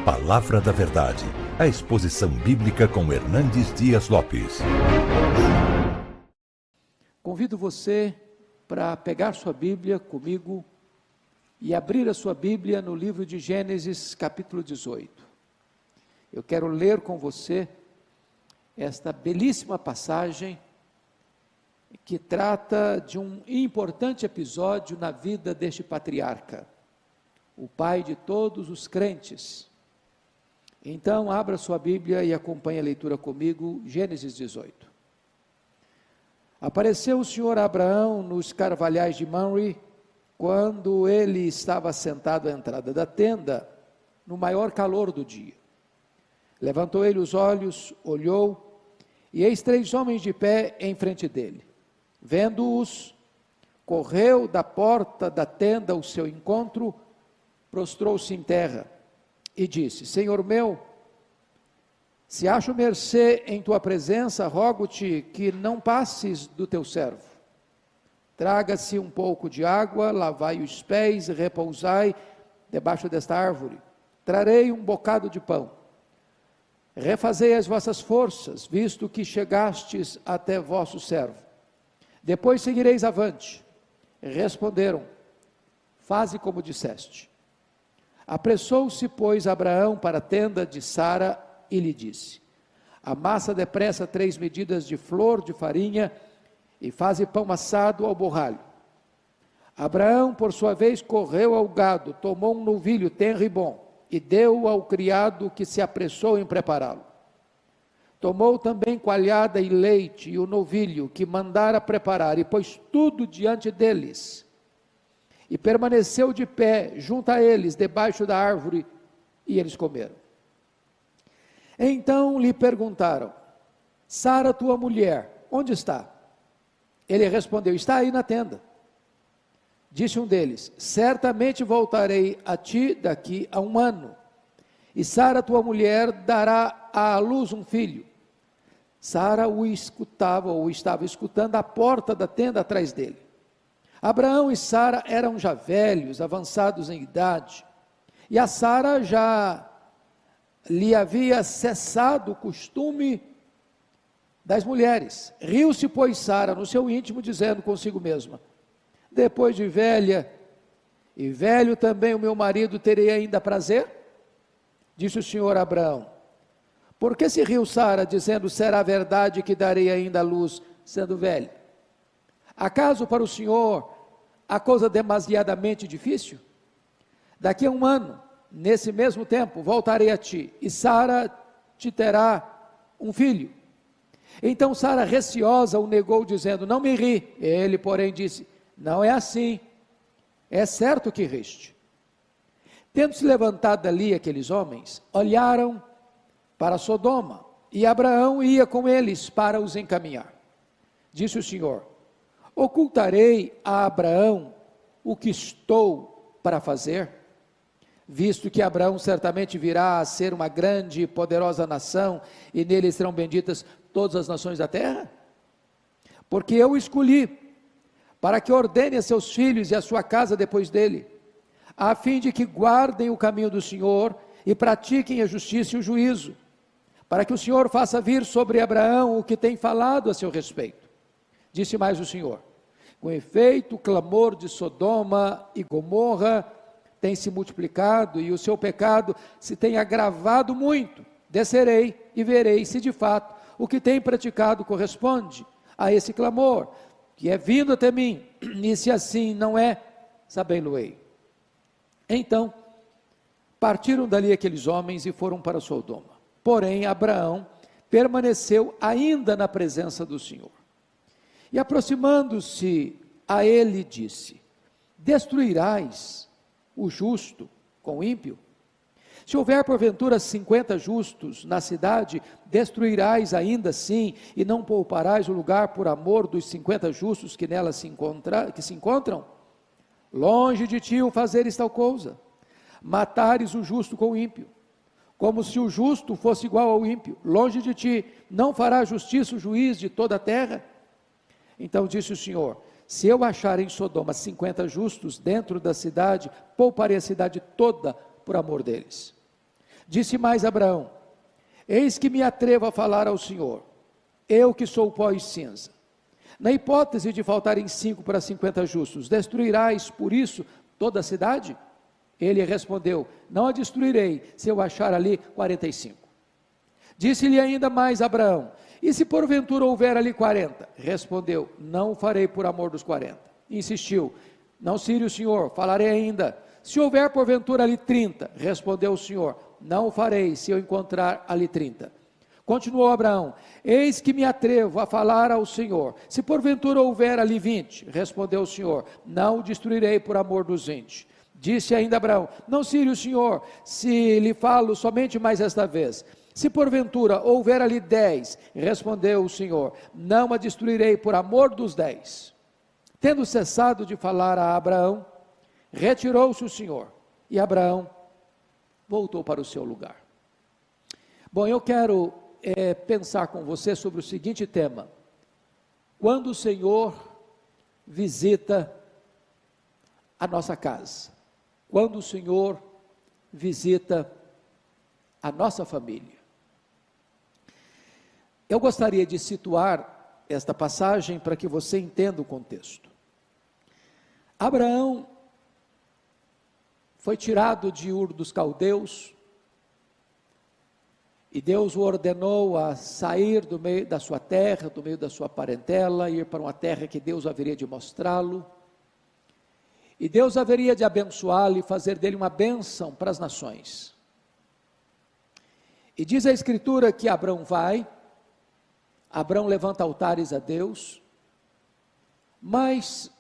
Palavra da Verdade, a exposição bíblica com Hernandes Dias Lopes. Convido você para pegar sua Bíblia comigo e abrir a sua Bíblia no livro de Gênesis, capítulo 18. Eu quero ler com você esta belíssima passagem que trata de um importante episódio na vida deste patriarca, o pai de todos os crentes. Então, abra sua Bíblia e acompanhe a leitura comigo, Gênesis 18. Apareceu o Senhor a Abraão nos carvalhais de Mamre, quando ele estava sentado à entrada da tenda, no maior calor do dia. Levantou ele os olhos, olhou, e eis 3 homens de pé em frente dele. Vendo-os, correu da porta da tenda ao seu encontro, prostrou-se em terra e disse: Senhor meu, se acho mercê em tua presença, rogo-te que não passes do teu servo. Traga-se um pouco de água, lavai os pés e repousai debaixo desta árvore. Trarei um bocado de pão. Refazei as vossas forças, visto que chegastes até vosso servo. Depois seguireis avante. Responderam: faze como disseste. Apressou-se, pois, Abraão para a tenda de Sara e lhe disse: amassa depressa 3 medidas de flor de farinha e faze pão assado ao borralho. Abraão, por sua vez, correu ao gado, tomou um novilho tenro e bom, e deu ao criado que se apressou em prepará-lo. Tomou também coalhada e leite e o novilho que mandara preparar, e pôs tudo diante deles. E permaneceu de pé junto a eles, debaixo da árvore, e eles comeram. Então lhe perguntaram: Sara, tua mulher, onde está? Ele respondeu: está aí na tenda. Disse um deles: certamente voltarei a ti daqui a 1 ano, e Sara, tua mulher, dará à luz um filho. Sara o escutava, ou estava escutando, à porta da tenda atrás dele. Abraão e Sara eram já velhos, avançados em idade, e a Sara já lhe havia cessado o costume das mulheres. Riu-se, pois, Sara no seu íntimo, dizendo consigo mesma: depois de velha, e velho também o meu marido, terei ainda prazer? Disse o Senhor a Abraão: por que se riu Sara, dizendo, será verdade que darei ainda a luz, sendo velha? Acaso para o Senhor a coisa demasiadamente difícil? Daqui a 1 ano, nesse mesmo tempo, voltarei a ti, e Sara te terá um filho. Então Sara, receosa, o negou, dizendo: não me ri. Ele, porém, disse: não é assim, é certo que riste. Tendo-se levantado dali aqueles homens, olharam para Sodoma, e Abraão ia com eles para os encaminhar. Disse o Senhor: ocultarei a Abraão o que estou para fazer? Visto que Abraão certamente virá a ser uma grande e poderosa nação, e nele serão benditas todas as nações da terra? Porque eu o escolhi, para que ordene a seus filhos e a sua casa depois dele, a fim de que guardem o caminho do Senhor, e pratiquem a justiça e o juízo, para que o Senhor faça vir sobre Abraão o que tem falado a seu respeito. Disse mais o Senhor: com efeito, o clamor de Sodoma e Gomorra tem se multiplicado, e o seu pecado se tem agravado muito. Descerei e verei se de fato o que tem praticado corresponde a esse clamor, que é vindo até mim, e se assim não é, sabê-lo-ei. Então, partiram dali aqueles homens e foram para Sodoma. Porém, Abraão permaneceu ainda na presença do Senhor. E aproximando-se a ele, disse: destruirás o justo com o ímpio? Se houver porventura 50 justos na cidade, destruirás ainda assim, e não pouparás o lugar por amor dos 50 justos que nela se encontram? Longe de ti o fazeres tal coisa, matares o justo com o ímpio, como se o justo fosse igual ao ímpio. Longe de ti, não fará justiça o juiz de toda a terra? Então disse o Senhor: se eu achar em Sodoma 50 justos dentro da cidade, pouparei a cidade toda por amor deles. Disse mais Abraão: eis que me atrevo a falar ao Senhor, eu que sou pó e cinza. Na hipótese de faltarem 5 para 50 justos, destruirás por isso toda a cidade? Ele respondeu: não a destruirei, se eu achar ali 45. Disse-lhe ainda mais Abraão: e se porventura houver ali 40? Respondeu: não o farei por amor dos 40. Insistiu: não cire o Senhor, falarei ainda. Se houver porventura ali 30, respondeu o Senhor: não o farei, se eu encontrar ali 30. Continuou Abraão: eis que me atrevo a falar ao Senhor, se porventura houver ali 20, respondeu o Senhor: não o destruirei por amor dos 20. Disse ainda Abraão: não cire o Senhor, se lhe falo somente mais esta vez. Se porventura houver ali 10, respondeu o Senhor: não a destruirei por amor dos 10. Tendo cessado de falar a Abraão, retirou-se o Senhor, e Abraão voltou para o seu lugar. Bom, eu quero pensar com você sobre o seguinte tema: quando o Senhor visita a nossa casa, quando o Senhor visita a nossa família. Eu gostaria de situar esta passagem para que você entenda o contexto. Abraão foi tirado de Ur dos Caldeus, e Deus o ordenou a sair do meio da sua terra, do meio da sua parentela, ir para uma terra que Deus haveria de mostrá-lo, e Deus haveria de abençoá-lo e fazer dele uma bênção para as nações. E diz a Escritura que Abraão levanta altares a Deus, mas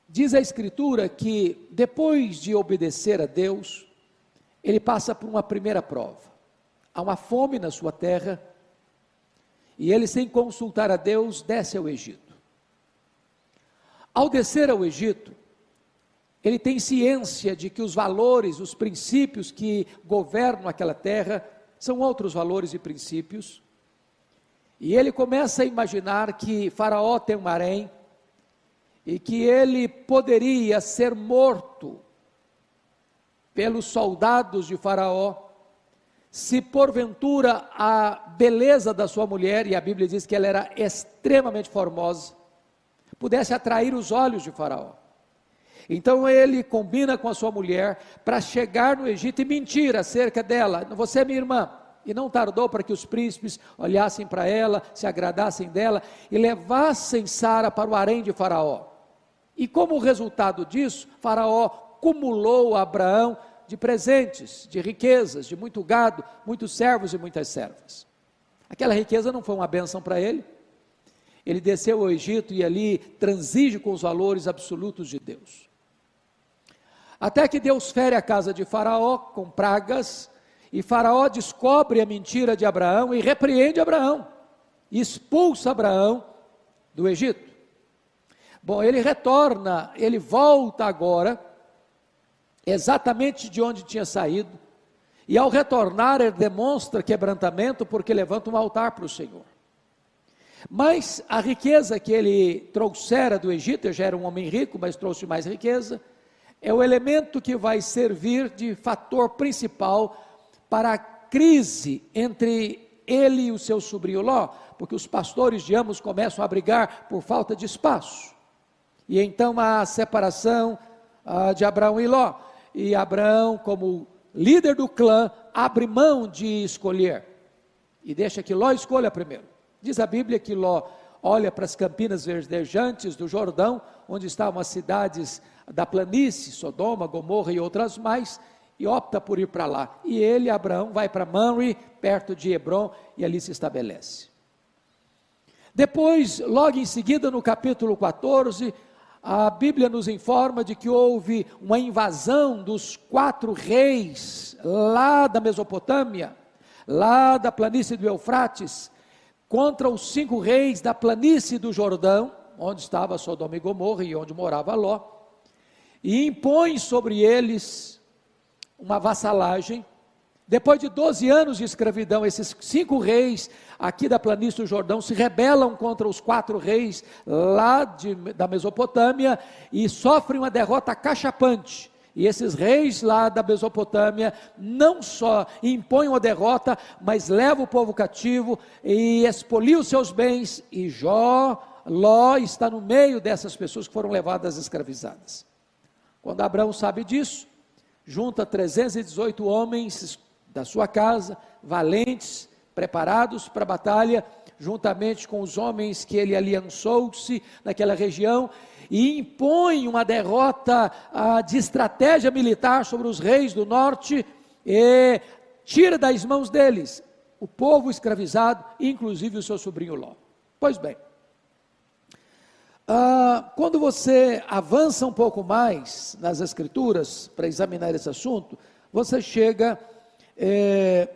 diz a Escritura que depois de obedecer a Deus, ele passa por uma primeira prova. Há uma fome na sua terra, e ele, sem consultar a Deus, desce ao Egito. Ao descer ao Egito, ele tem ciência de que os valores, os princípios que governam aquela terra, são outros valores e princípios, e ele começa a imaginar que Faraó tem um harém, e que ele poderia ser morto pelos soldados de Faraó, se porventura a beleza da sua mulher, e a Bíblia diz que ela era extremamente formosa, pudesse atrair os olhos de Faraó. Então ele combina com a sua mulher para chegar no Egito e mentir acerca dela: você é minha irmã. E não tardou para que os príncipes olhassem para ela, se agradassem dela e levassem Sara para o harém de Faraó. E como resultado disso, Faraó cumulou a Abraão de presentes, de riquezas, de muito gado, muitos servos e muitas servas. Aquela riqueza não foi uma bênção para ele. Ele desceu ao Egito e ali transige com os valores absolutos de Deus. Até que Deus fere a casa de Faraó com pragas, e Faraó descobre a mentira de Abraão e repreende Abraão, e expulsa Abraão do Egito. Bom, ele retorna, ele volta agora, exatamente de onde tinha saído, e ao retornar ele demonstra quebrantamento, porque levanta um altar para o Senhor. Mas a riqueza que ele trouxera do Egito, ele já era um homem rico, mas trouxe mais riqueza, é o elemento que vai servir de fator principal para a crise entre ele e o seu sobrinho Ló, porque os pastores de ambos começam a brigar por falta de espaço, e então há a separação de Abraão e Ló, e Abraão, como líder do clã, abre mão de escolher, e deixa que Ló escolha primeiro. Diz a Bíblia que Ló olha para as campinas verdejantes do Jordão, onde estavam as cidades da planície, Sodoma, Gomorra e outras mais, e opta por ir para lá. E ele, Abraão, vai para Mamre, perto de Hebrom, e ali se estabelece. Depois, logo em seguida, no capítulo 14, a Bíblia nos informa de que houve uma invasão dos 4 reis lá da Mesopotâmia, lá da planície do Eufrates, contra os 5 reis da planície do Jordão, onde estava Sodoma e Gomorra e onde morava Ló, e impõe sobre eles uma vassalagem. Depois de 12 anos de escravidão, esses 5 reis aqui da planície do Jordão se rebelam contra os 4 reis lá da Mesopotâmia e sofrem uma derrota cachapante, E esses reis lá da Mesopotâmia não só impõem uma derrota, mas levam o povo cativo e expoliam os seus bens. E Ló está no meio dessas pessoas que foram levadas escravizadas. Quando Abraão sabe disso, junta 318 homens da sua casa, valentes, preparados para a batalha, juntamente com os homens que ele aliançou-se naquela região, e impõe uma derrota de estratégia militar sobre os reis do norte, e tira das mãos deles o povo escravizado, inclusive o seu sobrinho Ló. Pois bem, quando você avança um pouco mais nas escrituras, para examinar esse assunto, você chega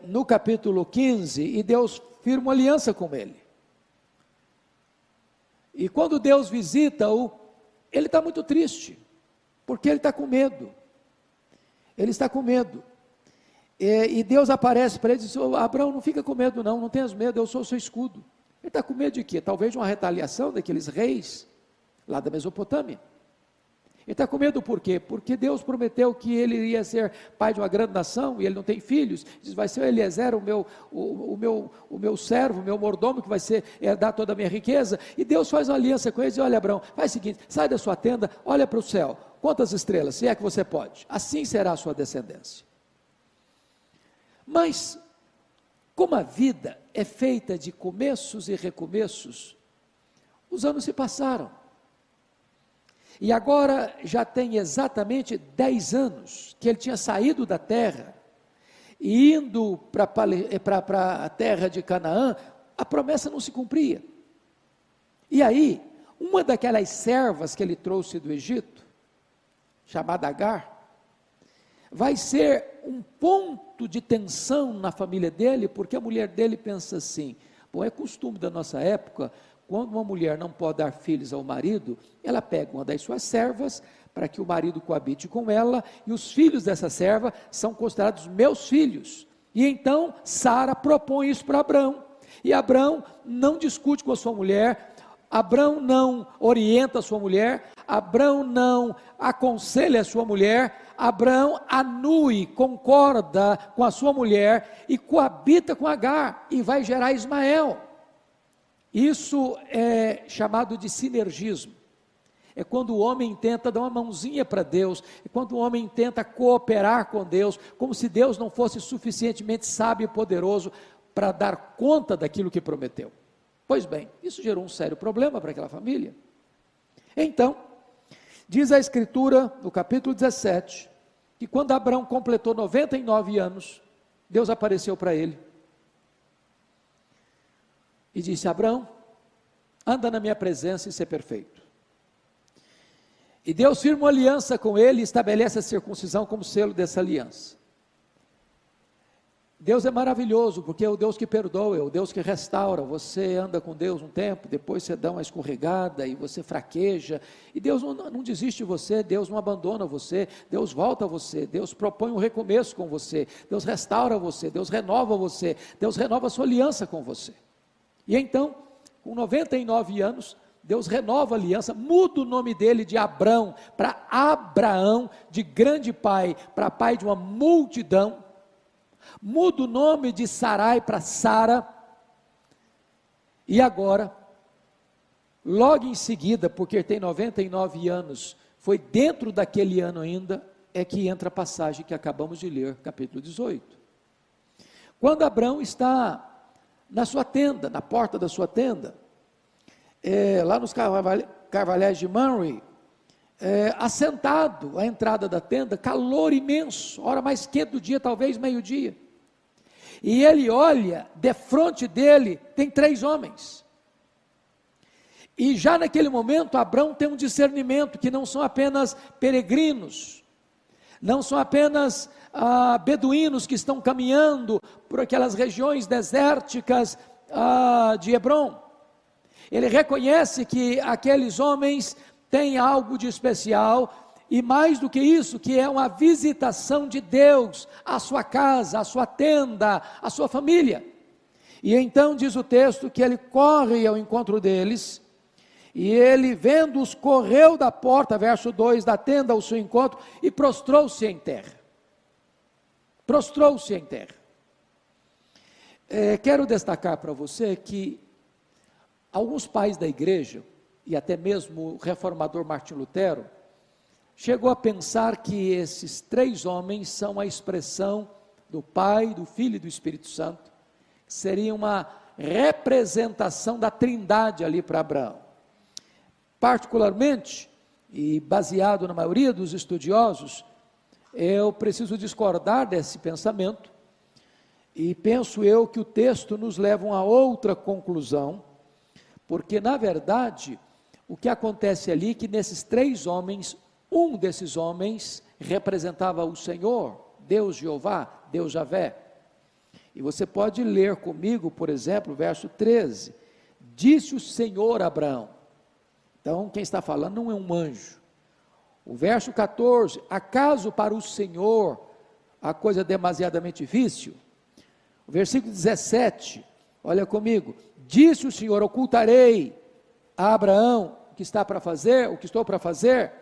no capítulo 15, e Deus firma uma aliança com ele. E quando Deus visita-o, ele está muito triste, porque ele está com medo. Ele está com medo. E Deus aparece para ele e diz: Abraão, não fica com medo não tenhas medo, eu sou o seu escudo. Ele está com medo de quê? Talvez de uma retaliação daqueles reis, lá da Mesopotâmia. Ele está com medo por quê? Porque Deus prometeu que ele iria ser pai de uma grande nação, e ele não tem filhos. Diz: vai ser o Eliezer, o meu servo, o meu mordomo, que vai herdar toda a minha riqueza. E Deus faz uma aliança com ele e diz: olha, Abraão, faz o seguinte, sai da sua tenda, olha para o céu, conta as estrelas, se é que você pode, assim será a sua descendência. Mas, como a vida é feita de começos e recomeços, os anos se passaram. E agora já tem exatamente 10 anos que ele tinha saído da terra e indo para a terra de Canaã. A promessa não se cumpria. E aí, uma daquelas servas que ele trouxe do Egito, chamada Agar, vai ser um ponto de tensão na família dele, porque a mulher dele pensa assim: bom, é costume da nossa época, quando uma mulher não pode dar filhos ao marido, ela pega uma das suas servas, para que o marido coabite com ela, e os filhos dessa serva são considerados meus filhos. E então Sara propõe isso para Abraão, e Abraão não discute com a sua mulher, Abraão não orienta a sua mulher, Abraão não aconselha a sua mulher, Abraão anui, concorda com a sua mulher, e coabita com Agar, e vai gerar Ismael. Isso é chamado de sinergismo. É quando o homem tenta dar uma mãozinha para Deus, é quando o homem tenta cooperar com Deus, como se Deus não fosse suficientemente sábio e poderoso para dar conta daquilo que prometeu. Pois bem, isso gerou um sério problema para aquela família. Então, diz a Escritura, no capítulo 17, que quando Abraão completou 99 anos, Deus apareceu para ele e disse: Abraão, anda na minha presença e ser perfeito. E Deus firma uma aliança com ele e estabelece a circuncisão como selo dessa aliança. Deus é maravilhoso, porque é o Deus que perdoa, é o Deus que restaura. Você anda com Deus um tempo, depois você dá uma escorregada e você fraqueja, e Deus não desiste de você, Deus não abandona você, Deus volta a você, Deus propõe um recomeço com você, Deus restaura você, Deus renova a sua aliança com você. E então, com 99 anos, Deus renova a aliança, muda o nome dele de Abrão para Abraão, de grande pai para pai de uma multidão, muda o nome de Sarai para Sara, e agora, logo em seguida, porque tem 99 anos, foi dentro daquele ano ainda, é que entra a passagem que acabamos de ler, capítulo 18. Quando Abrão está na sua tenda, na porta da sua tenda, lá nos carvalhais de Mamre, assentado à entrada da tenda, calor imenso, hora mais quente do dia, talvez meio-dia, e ele olha, defronte dele tem 3 homens, e já naquele momento Abrão tem um discernimento, que não são apenas peregrinos, não são apenas beduínos que estão caminhando por aquelas regiões desérticas de Hebrom. Ele reconhece que aqueles homens têm algo de especial, e mais do que isso, que é uma visitação de Deus à sua casa, à sua tenda, à sua família. E então diz o texto que ele corre ao encontro deles, E ele, vendo-os, correu da porta, verso 2, da tenda ao seu encontro, e prostrou-se em terra. Prostrou-se em terra. Quero destacar para você que alguns pais da igreja, e até mesmo o reformador Martim Lutero, chegou a pensar que esses 3 homens são a expressão do Pai, do Filho e do Espírito Santo, que seria uma representação da Trindade ali para Abraão. Particularmente, e baseado na maioria dos estudiosos, eu preciso discordar desse pensamento, e penso eu que o texto nos leva a outra conclusão, porque na verdade, o que acontece ali é que nesses 3 homens, um desses homens representava o Senhor, Deus Jeová, Deus Javé. E você pode ler comigo, por exemplo, o verso 13, disse o Senhor a Abraão. Então, quem está falando não é um anjo. O verso 14, acaso para o Senhor a coisa é demasiadamente difícil? O versículo 17, olha comigo, disse o Senhor, ocultarei a Abraão o que está para fazer, o que estou para fazer.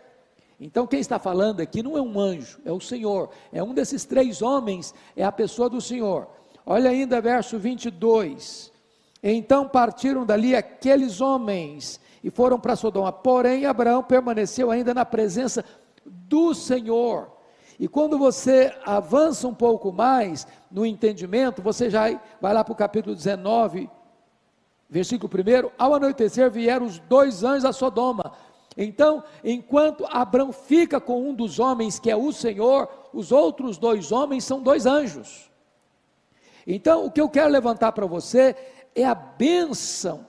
Então quem está falando aqui não é um anjo, é o Senhor, é um desses 3 homens, é a pessoa do Senhor. Olha ainda verso 22, então partiram dali aqueles homens, e foram para Sodoma, porém Abraão permaneceu ainda na presença do Senhor. E quando você avança um pouco mais no entendimento, você já vai lá para o capítulo 19, versículo 1, ao anoitecer vieram os 2 anjos a Sodoma. Então, enquanto Abraão fica com um dos homens, que é o Senhor, os outros 2 homens são 2 anjos. Então, o que eu quero levantar para você é a bênção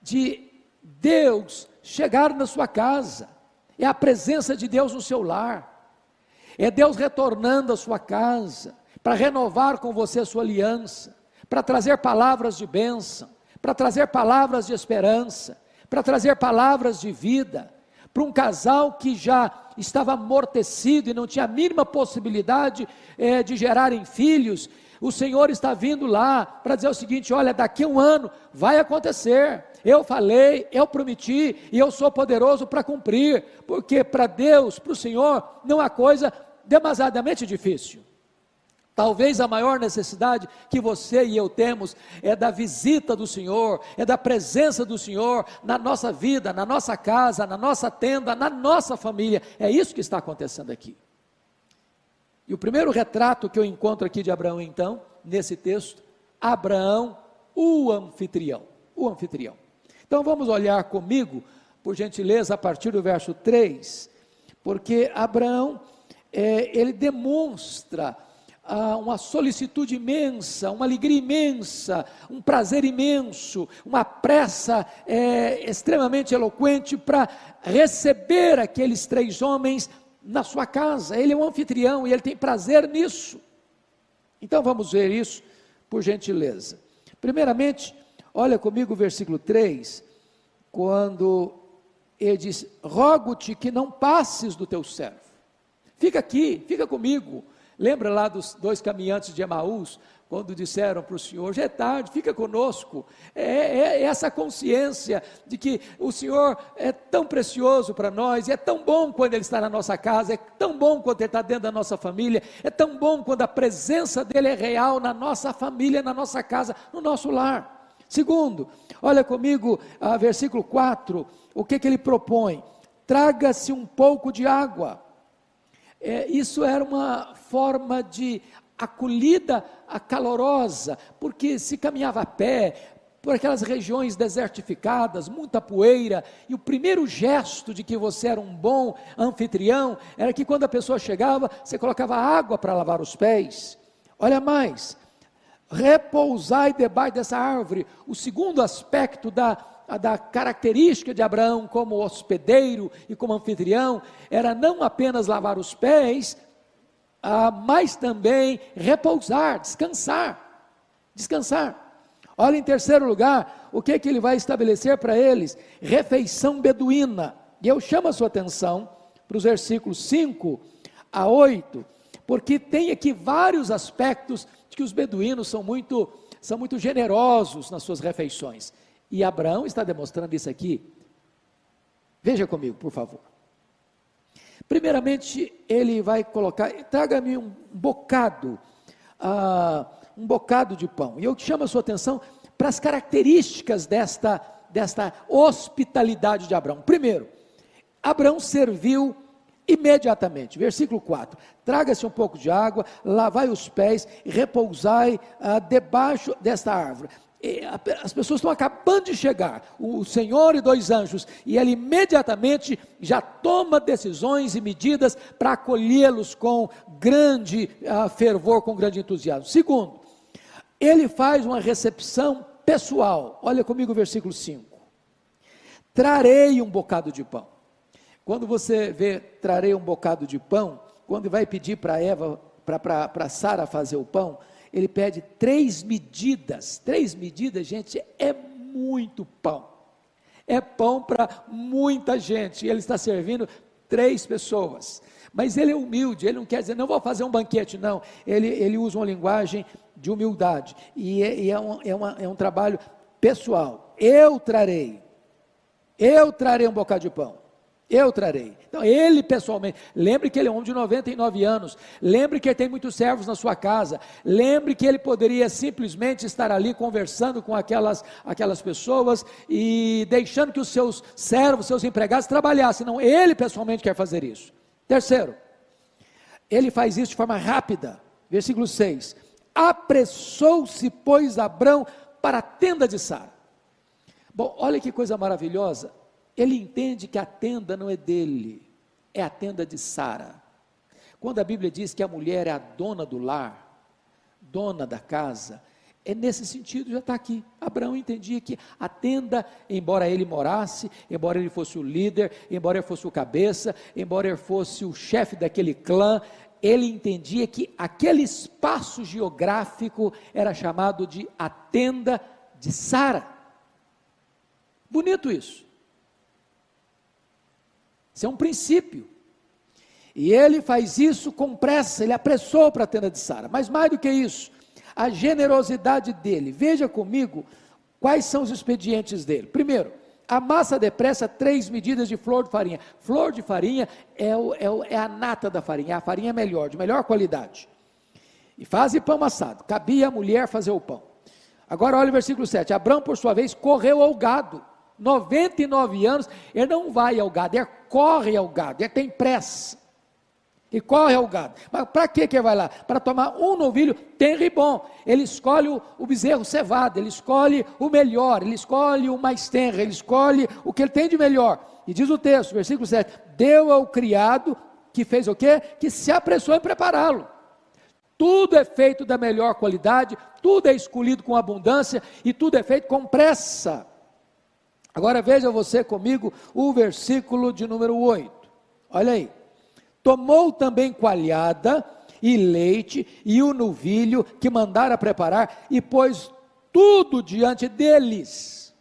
de Deus chegar na sua casa, é a presença de Deus no seu lar, é Deus retornando à sua casa, para renovar com você a sua aliança, para trazer palavras de bênção, para trazer palavras de esperança, para trazer palavras de vida, para um casal que já estava amortecido e não tinha a mínima possibilidade de gerarem filhos. O Senhor está vindo lá para dizer o seguinte: olha, daqui a 1 ano vai acontecer, eu falei, eu prometi, e eu sou poderoso para cumprir, porque para Deus, para o Senhor, não há coisa demasiadamente difícil. Talvez a maior necessidade que você e eu temos é da visita do Senhor, é da presença do Senhor na nossa vida, na nossa casa, na nossa tenda, na nossa família. É isso que está acontecendo aqui. E o primeiro retrato que eu encontro aqui de Abraão, então, nesse texto, Abraão, o anfitrião. O anfitrião. Então vamos olhar comigo, por gentileza, a partir do verso 3, porque Abraão, ele demonstra uma solicitude imensa, uma alegria imensa, um prazer imenso, uma pressa extremamente eloquente para receber aqueles 3 homens na sua casa. Ele é um anfitrião e ele tem prazer nisso. Então vamos ver isso, por gentileza. Primeiramente, olha comigo o versículo 3, quando ele diz: rogo-te que não passes do teu servo, fica aqui, fica comigo. Lembra lá dos 2 caminhantes de Emaús, quando disseram para o Senhor: já é tarde, fica conosco. É essa consciência de que o Senhor é tão precioso para nós, e é tão bom quando Ele está na nossa casa, é tão bom quando Ele está dentro da nossa família, é tão bom quando a presença dEle é real na nossa família, na nossa casa, no nosso lar. Segundo, olha comigo, versículo 4, o que Ele propõe? Traga-se um pouco de água. Isso era uma forma de acolhida calorosa, porque se caminhava a pé, por aquelas regiões desertificadas, muita poeira, e o primeiro gesto de que você era um bom anfitrião, era que quando a pessoa chegava, você colocava água para lavar os pés. Olha mais, repousai debaixo dessa árvore. O segundo aspecto da característica de Abraão como hospedeiro e como anfitrião, era não apenas lavar os pés, mas também repousar, descansar. Olha, em terceiro lugar, o que ele vai estabelecer para eles? Refeição beduína. E eu chamo a sua atenção para os versículos 5 a 8, porque tem aqui vários aspectos de que os beduínos são muito generosos nas suas refeições. E Abraão está demonstrando isso aqui. Veja comigo, por favor. Primeiramente, ele vai colocar, traga-me um bocado de pão. E eu chamo a sua atenção para as características desta hospitalidade de Abraão. Primeiro, Abraão serviu imediatamente. Versículo 4. Traga-se um pouco de água, lavai os pés e repousai debaixo desta árvore. As pessoas estão acabando de chegar, o Senhor e 2 anjos, e ele imediatamente já toma decisões e medidas para acolhê-los com grande fervor, com grande entusiasmo. Segundo, ele faz uma recepção pessoal. Olha comigo o versículo 5. Trarei um bocado de pão. Quando você vê trarei um bocado de pão, quando vai pedir para Eva, para Sara fazer o pão, ele pede 3 medidas. 3 medidas, gente, é muito pão. É pão para muita gente. Ele está servindo 3 pessoas. Mas ele é humilde, ele não quer dizer, não vou fazer um banquete, não. Ele usa uma linguagem de humildade. E é um trabalho pessoal. Eu trarei um bocado de pão. Eu trarei. Então, ele pessoalmente, lembre que ele é um homem de 99 anos, lembre que ele tem muitos servos na sua casa, lembre que ele poderia simplesmente estar ali conversando com aquelas pessoas e deixando que os seus servos, seus empregados trabalhassem. Não, ele pessoalmente quer fazer isso. Terceiro, ele faz isso de forma rápida. Versículo 6. Apressou-se, pois, Abrão para a tenda de Sara. Bom, olha que coisa maravilhosa. Ele entende que a tenda não é dele, é a tenda de Sara. Quando a Bíblia diz que a mulher é a dona do lar, dona da casa, é nesse sentido, já está aqui. Abraão entendia que a tenda, embora ele morasse, embora ele fosse o líder, embora ele fosse o cabeça, embora ele fosse o chefe daquele clã, ele entendia que aquele espaço geográfico era chamado de a tenda de Sara. Bonito isso. Isso é um princípio, e ele faz isso com pressa, ele apressou para a tenda de Sara, mas mais do que isso, a generosidade dele. Veja comigo, quais são os expedientes dele. Primeiro, amassa depressa 3 medidas de flor de farinha. Flor de farinha é a nata da farinha, a farinha melhor, de melhor qualidade, e faz pão amassado. Cabia a mulher fazer o pão. Agora olha o versículo 7, Abrão por sua vez correu ao gado, 99 anos, ele não vai ao gado, ele corre ao gado, ele tem pressa, e corre ao gado. Mas para que ele vai lá? Para tomar um novilho tenro e bom. Ele escolhe o bezerro cevado, ele escolhe o melhor, ele escolhe o mais tenro, ele escolhe o que ele tem de melhor. E diz o texto, versículo 7, deu ao criado, que fez o quê? Que se apressou em prepará-lo. Tudo é feito da melhor qualidade, tudo é escolhido com abundância, e tudo é feito com pressa. Agora veja você comigo o versículo de número 8, olha aí, tomou também coalhada e leite e o novilho que mandara preparar e pôs tudo diante deles,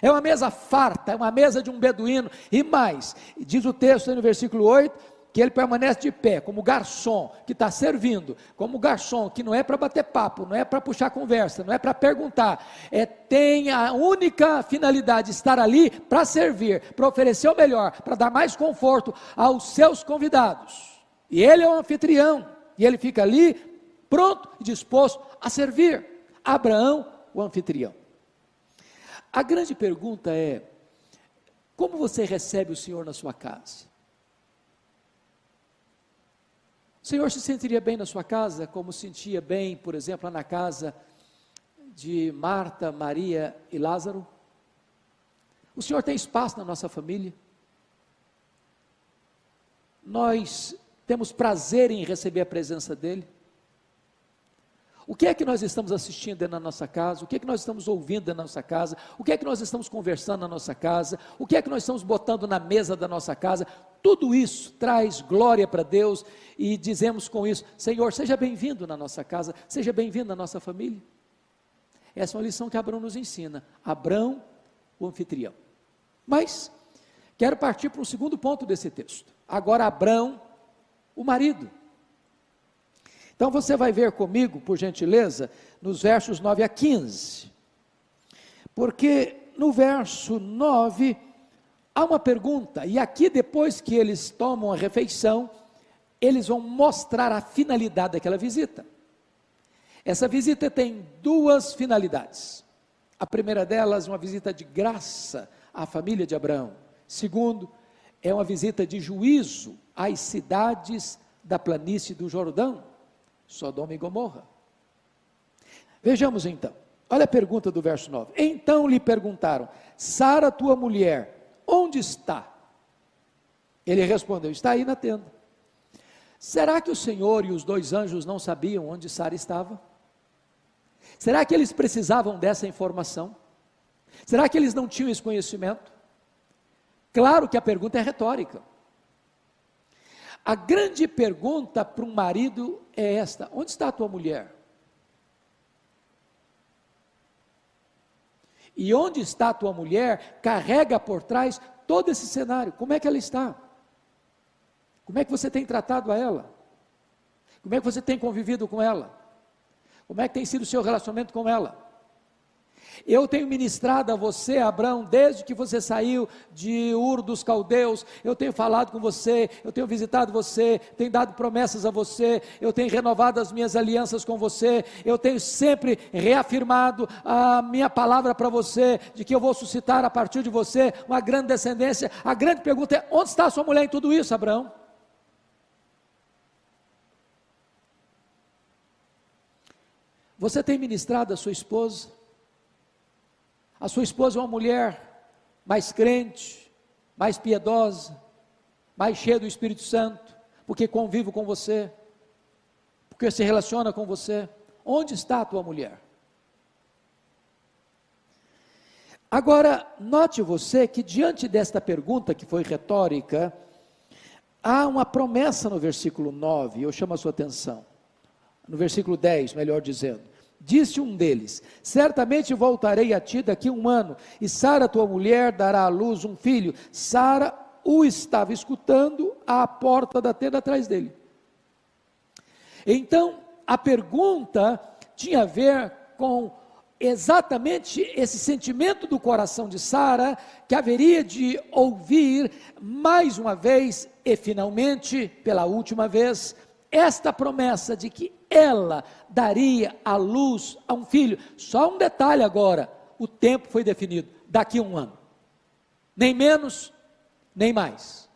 é uma mesa farta, é uma mesa de um beduíno, e mais, diz o texto aí no versículo 8, que ele permanece de pé, como garçom, que está servindo, como garçom, que não é para bater papo, não é para puxar conversa, não é para perguntar, tem a única finalidade de estar ali para servir, para oferecer o melhor, para dar mais conforto aos seus convidados, e ele é o anfitrião, e ele fica ali, pronto e disposto a servir. Abraão, o anfitrião. A grande pergunta é, como você recebe o Senhor na sua casa? O Senhor se sentiria bem na sua casa, como sentia bem, por exemplo, na casa de Marta, Maria e Lázaro? O Senhor tem espaço na nossa família? Nós temos prazer em receber a presença dEle? O que é que nós estamos assistindo dentro da nossa casa? O que é que nós estamos ouvindo dentro da nossa casa? O que é que nós estamos conversando na nossa casa? O que é que nós estamos botando na mesa da nossa casa? Tudo isso traz glória para Deus, e dizemos com isso, Senhor, seja bem-vindo na nossa casa, seja bem-vindo na nossa família. Essa é uma lição que Abrão nos ensina, Abrão, o anfitrião. Mas, quero partir para o segundo ponto desse texto, agora Abrão, o marido. Então você vai ver comigo, por gentileza, nos versos 9 a 15, porque no verso 9, há uma pergunta, e aqui depois que eles tomam a refeição, eles vão mostrar a finalidade daquela visita. Essa visita tem duas finalidades. A primeira delas, uma visita de graça à família de Abraão. Segundo, é uma visita de juízo às cidades da planície do Jordão, Sodoma e Gomorra. Vejamos então, olha a pergunta do verso 9. Então lhe perguntaram: Sara, tua mulher, onde está? Ele respondeu: está aí na tenda. Será que o Senhor e os dois anjos não sabiam onde Sara estava? Será que eles precisavam dessa informação? Será que eles não tinham esse conhecimento? Claro que a pergunta é retórica. A grande pergunta para um marido é esta: onde está a tua mulher? E onde está a tua mulher carrega por trás todo esse cenário. Como é que ela está? Como é que você tem tratado a ela? Como é que você tem convivido com ela? Como é que tem sido o seu relacionamento com ela? Eu tenho ministrado a você, Abraão, desde que você saiu de Ur dos Caldeus. Eu tenho falado com você, eu tenho visitado você, tenho dado promessas a você, eu tenho renovado as minhas alianças com você, eu tenho sempre reafirmado a minha palavra para você, de que eu vou suscitar a partir de você uma grande descendência. A grande pergunta é: onde está a sua mulher em tudo isso, Abraão? Você tem ministrado a sua esposa? A sua esposa é uma mulher mais crente, mais piedosa, mais cheia do Espírito Santo, porque convive com você, porque se relaciona com você. Onde está a tua mulher? Agora, note você que diante desta pergunta, que foi retórica, há uma promessa no versículo 9, eu chamo a sua atenção. No versículo 10, melhor dizendo. Disse um deles: certamente voltarei a ti daqui a 1 ano, e Sara, tua mulher, dará à luz um filho. Sara o estava escutando à porta da tenda atrás dele. Então, a pergunta tinha a ver com exatamente esse sentimento do coração de Sara, que haveria de ouvir mais uma vez, e finalmente, pela última vez, esta promessa de que ela daria à luz a um filho. Só um detalhe agora: o tempo foi definido, daqui a 1 ano, nem menos, nem mais.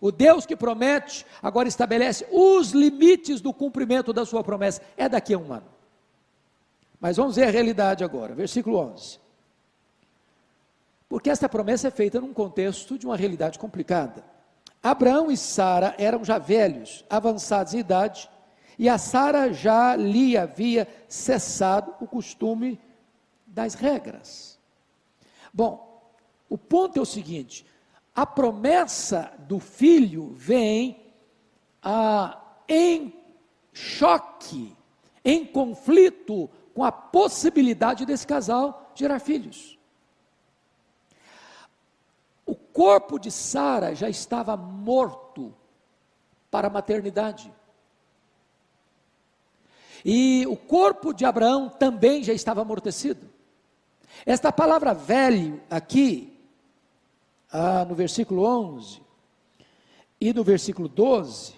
O Deus que promete, agora estabelece os limites do cumprimento da sua promessa, é daqui a 1 ano. Mas vamos ver a realidade agora, versículo 11. Porque esta promessa é feita num contexto de uma realidade complicada. Abraão e Sara eram já velhos, avançados em idade, e a Sara já lhe havia cessado o costume das regras. Bom, o ponto é o seguinte: a promessa do filho vem em choque, em conflito com a possibilidade desse casal gerar filhos. O corpo de Sara já estava morto para a maternidade. E o corpo de Abraão também já estava amortecido. Esta palavra velho aqui, no versículo 11 e no versículo 12,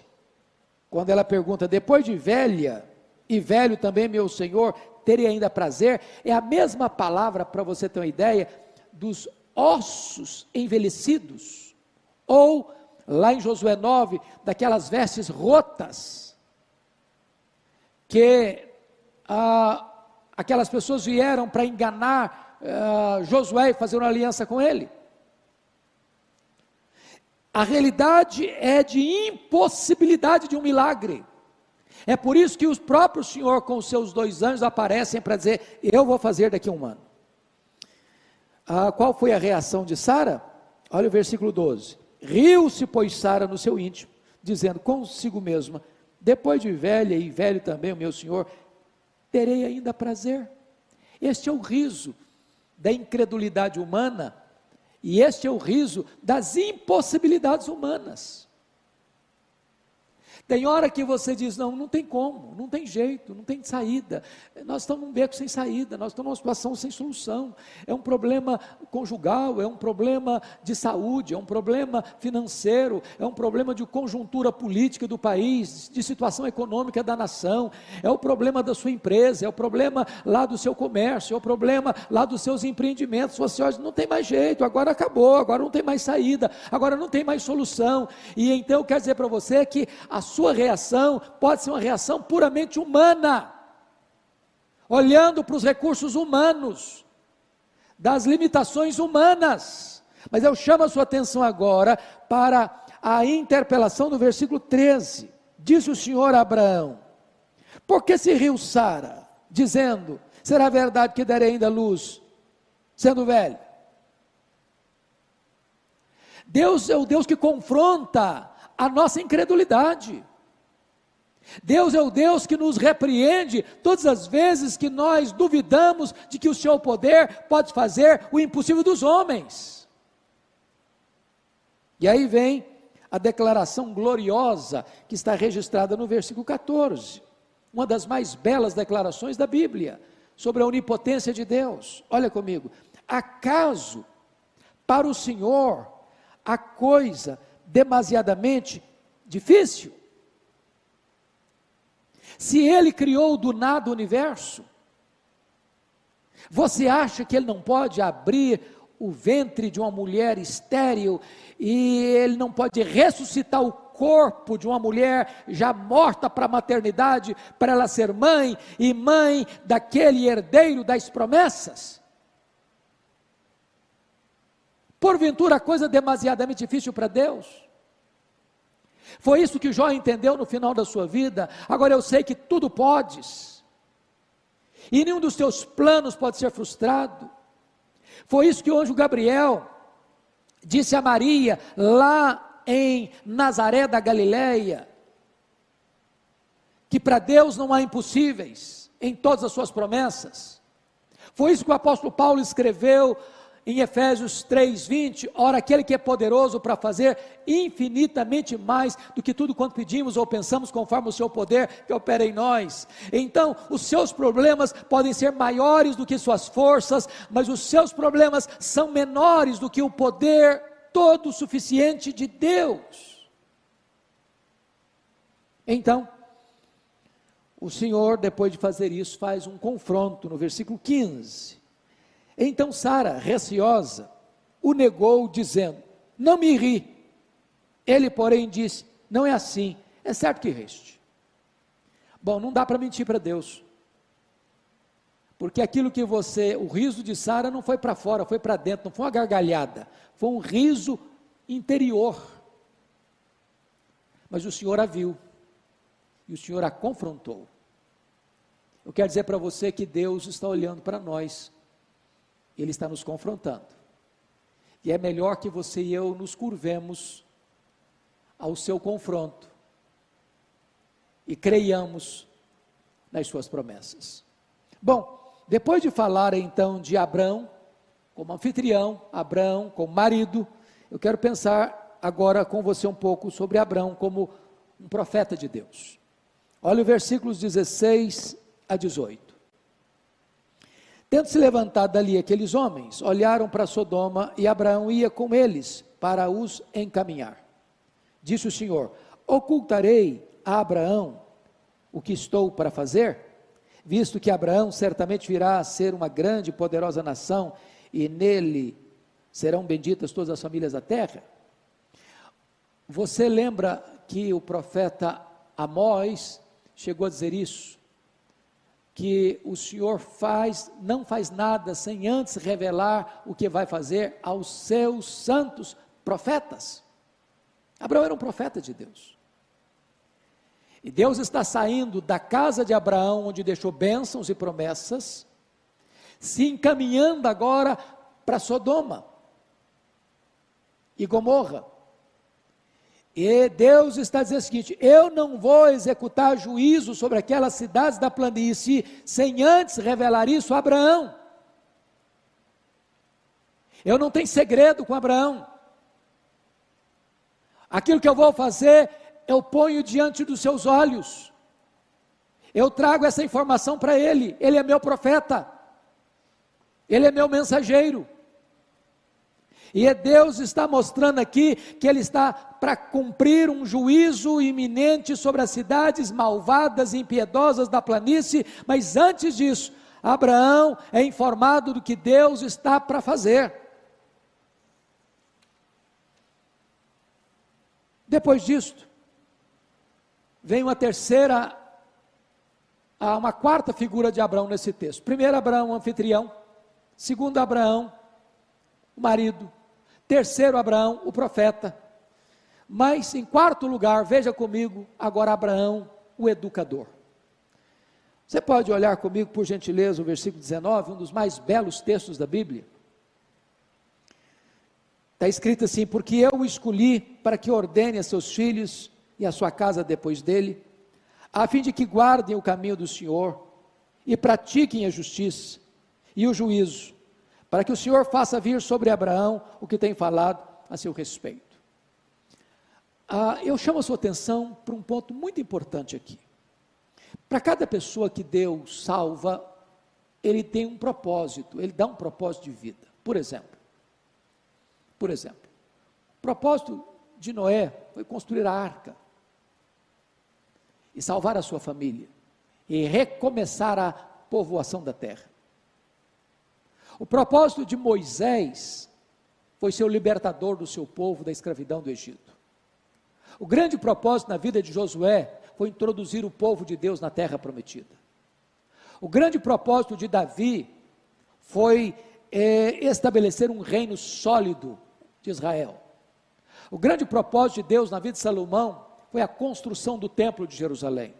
quando ela pergunta: depois de velha e velho também meu senhor, terei ainda prazer, é a mesma palavra, para você ter uma ideia, dos ossos envelhecidos, ou lá em Josué 9, daquelas vestes rotas, que aquelas pessoas vieram para enganar Josué e fazer uma aliança com ele. A realidade é de impossibilidade de um milagre. É por isso que o próprio Senhor com os seus 2 anjos aparecem para dizer: eu vou fazer daqui a 1 ano. Qual foi a reação de Sara? Olha o versículo 12. Riu-se, pois, Sara no seu íntimo, dizendo consigo mesma: depois de velha e velho também o meu senhor, terei ainda prazer. Este é o riso da incredulidade humana, e este é o riso das impossibilidades humanas. Tem hora que você diz, não tem como, não tem jeito, não tem saída, nós estamos num beco sem saída, nós estamos numa situação sem solução, é um problema conjugal, é um problema de saúde, é um problema financeiro, é um problema de conjuntura política do país, de situação econômica da nação, é o problema da sua empresa, é o problema lá do seu comércio, é o problema lá dos seus empreendimentos. Você olha, não tem mais jeito, agora acabou, agora não tem mais saída, agora não tem mais solução. E então eu quero dizer para você que a sua reação pode ser uma reação puramente humana, olhando para os recursos humanos, das limitações humanas. Mas eu chamo a sua atenção agora para a interpelação do versículo 13. Disse o Senhor a Abraão: por que se riu Sara, dizendo, será verdade que darei ainda luz, sendo velho? Deus é o Deus que confronta a nossa incredulidade. Deus é o Deus que nos repreende todas as vezes que nós duvidamos de que o seu poder pode fazer o impossível dos homens. E aí vem a declaração gloriosa que está registrada no versículo 14, uma das mais belas declarações da Bíblia, sobre a onipotência de Deus. Olha comigo: acaso para o Senhor a coisa demasiadamente difícil? Se Ele criou do nada o universo, você acha que Ele não pode abrir o ventre de uma mulher estéril, e Ele não pode ressuscitar o corpo de uma mulher já morta para a maternidade, para ela ser mãe, e mãe daquele herdeiro das promessas? Porventura a coisa demasiadamente difícil para Deus? Foi isso que Jó entendeu no final da sua vida. Agora eu sei que tudo podes, e nenhum dos teus planos pode ser frustrado. Foi isso que o anjo Gabriel disse a Maria, lá em Nazaré da Galileia, que para Deus não há impossíveis em todas as suas promessas. Foi isso que o apóstolo Paulo escreveu em Efésios 3:20, ora aquele que é poderoso para fazer infinitamente mais do que tudo quanto pedimos ou pensamos, conforme o seu poder que opera em nós. Então, os seus problemas podem ser maiores do que suas forças, mas os seus problemas são menores do que o poder todo suficiente de Deus. Então, o Senhor, depois de fazer isso, faz um confronto no versículo 15. Então Sara, receosa, o negou, dizendo, não me ri. Ele, porém, disse, não é assim, é certo que riste. Bom, não dá para mentir para Deus, porque aquilo que o riso de Sara não foi para fora, foi para dentro, não foi uma gargalhada, foi um riso interior. Mas o Senhor a viu, e o Senhor a confrontou. Eu quero dizer para você que Deus está olhando para nós, Ele está nos confrontando, e é melhor que você e eu nos curvemos ao seu confronto, e creiamos nas suas promessas. Bom, depois de falar então de Abrão, como anfitrião, Abrão como marido, eu quero pensar agora com você um pouco sobre Abrão como um profeta de Deus. Olha os versículos 16 a 18. Tendo se levantado dali aqueles homens, olharam para Sodoma, e Abraão ia com eles para os encaminhar. Disse o Senhor, ocultarei a Abraão o que estou para fazer? Visto que Abraão certamente virá a ser uma grande e poderosa nação, e nele serão benditas todas as famílias da terra. Você lembra que o profeta Amós chegou a dizer isso? Que o Senhor não faz nada sem antes revelar o que vai fazer aos seus santos profetas. Abraão era um profeta de Deus, e Deus está saindo da casa de Abraão, onde deixou bênçãos e promessas, se encaminhando agora para Sodoma e Gomorra. E Deus está dizendo o seguinte, eu não vou executar juízo sobre aquelas cidades da planície, sem antes revelar isso a Abraão. Eu não tenho segredo com Abraão. Aquilo que eu vou fazer eu ponho diante dos seus olhos, eu trago essa informação para ele é meu profeta, ele é meu mensageiro, e Deus está mostrando aqui que ele está para cumprir um juízo iminente sobre as cidades malvadas e impiedosas da planície, mas antes disso, Abraão é informado do que Deus está para fazer. Depois disto, vem uma quarta figura de Abraão nesse texto. Primeiro, Abraão, o anfitrião. Segundo, Abraão, o marido. Terceiro, Abraão, o profeta. Mas, em quarto lugar, veja comigo, agora Abraão, o educador. Você pode olhar comigo, por gentileza, o versículo 19, um dos mais belos textos da Bíblia. Está escrito assim: porque eu o escolhi para que ordene a seus filhos e a sua casa depois dele, a fim de que guardem o caminho do Senhor e pratiquem a justiça e o juízo, para que o Senhor faça vir sobre Abraão o que tem falado a seu respeito. Eu chamo a sua atenção para um ponto muito importante aqui. Para cada pessoa que Deus salva, ele tem um propósito, ele dá um propósito de vida. Por exemplo, o propósito de Noé foi construir a arca, e salvar a sua família, e recomeçar a povoação da terra. O propósito de Moisés foi ser o libertador do seu povo da escravidão do Egito. O grande propósito na vida de Josué foi introduzir o povo de Deus na terra prometida. O grande propósito de Davi foi estabelecer um reino sólido de Israel. O grande propósito de Deus na vida de Salomão foi a construção do templo de Jerusalém.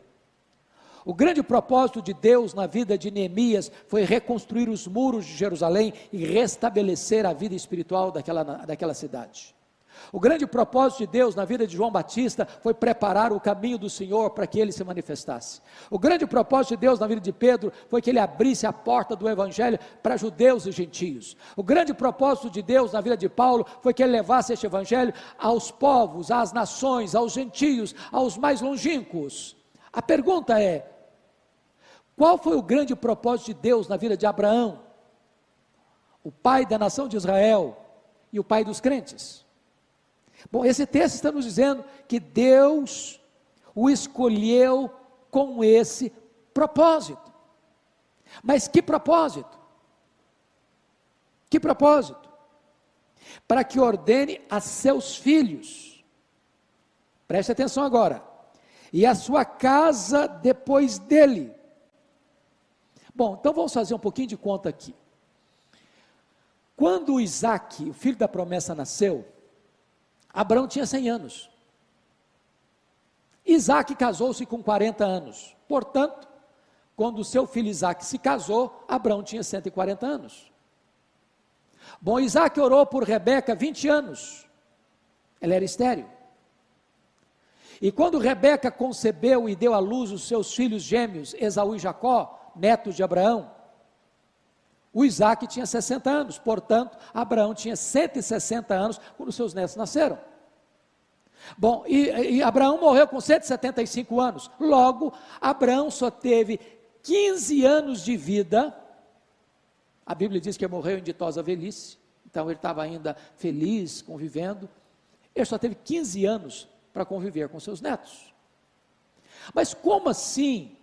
O grande propósito de Deus na vida de Neemias foi reconstruir os muros de Jerusalém e restabelecer a vida espiritual daquela cidade. O grande propósito de Deus na vida de João Batista foi preparar o caminho do Senhor para que ele se manifestasse. O grande propósito de Deus na vida de Pedro foi que ele abrisse a porta do evangelho para judeus e gentios. O grande propósito de Deus na vida de Paulo foi que ele levasse este evangelho aos povos, às nações, aos gentios, aos mais longínquos. A pergunta é: qual foi o grande propósito de Deus na vida de Abraão, o pai da nação de Israel e o pai dos crentes? Bom, esse texto está nos dizendo que Deus o escolheu com esse propósito. Mas que propósito? Que propósito? Para que ordene a seus filhos, preste atenção agora, e a sua casa depois dele. Bom, então vamos fazer um pouquinho de conta aqui. Quando Isaac, o filho da promessa, nasceu, Abraão tinha 100 anos. Isaac casou-se com 40 anos. Portanto, quando o seu filho Isaac se casou, Abraão tinha 140 anos. Bom, Isaac orou por Rebeca 20 anos. Ela era estéril. E quando Rebeca concebeu e deu à luz os seus filhos gêmeos, Esaú e Jacó, netos de Abraão, o Isaac tinha 60 anos, portanto, Abraão tinha 160 anos quando seus netos nasceram. Bom, e Abraão morreu com 175 anos, logo, Abraão só teve 15 anos de vida. A Bíblia diz que ele morreu em ditosa velhice, então ele estava ainda feliz, convivendo. Ele só teve 15 anos para conviver com seus netos. Mas como assim